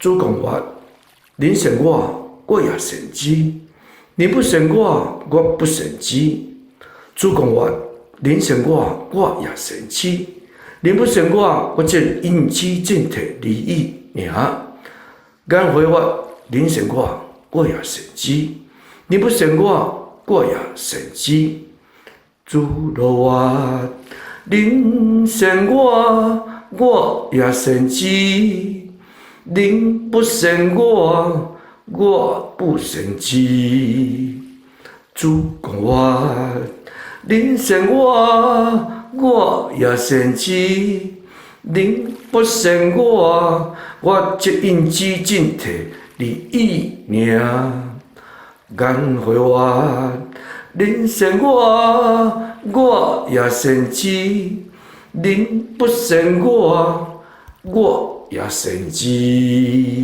主讲话，您胜我，我也胜之；您不胜我，我不胜之。主讲话，您胜我，我也胜之；您不胜我，我只因之正体利益尔。眼回我，您胜我，我也胜之；您不胜我，我也胜之。主路我，您胜我，我也胜之；您不胜我，我不胜之。主讲我，您胜我，我也胜之；您不胜我，我只因之正体利益尔。眼回我，您胜我，我也胜之；您不胜我，我也胜之。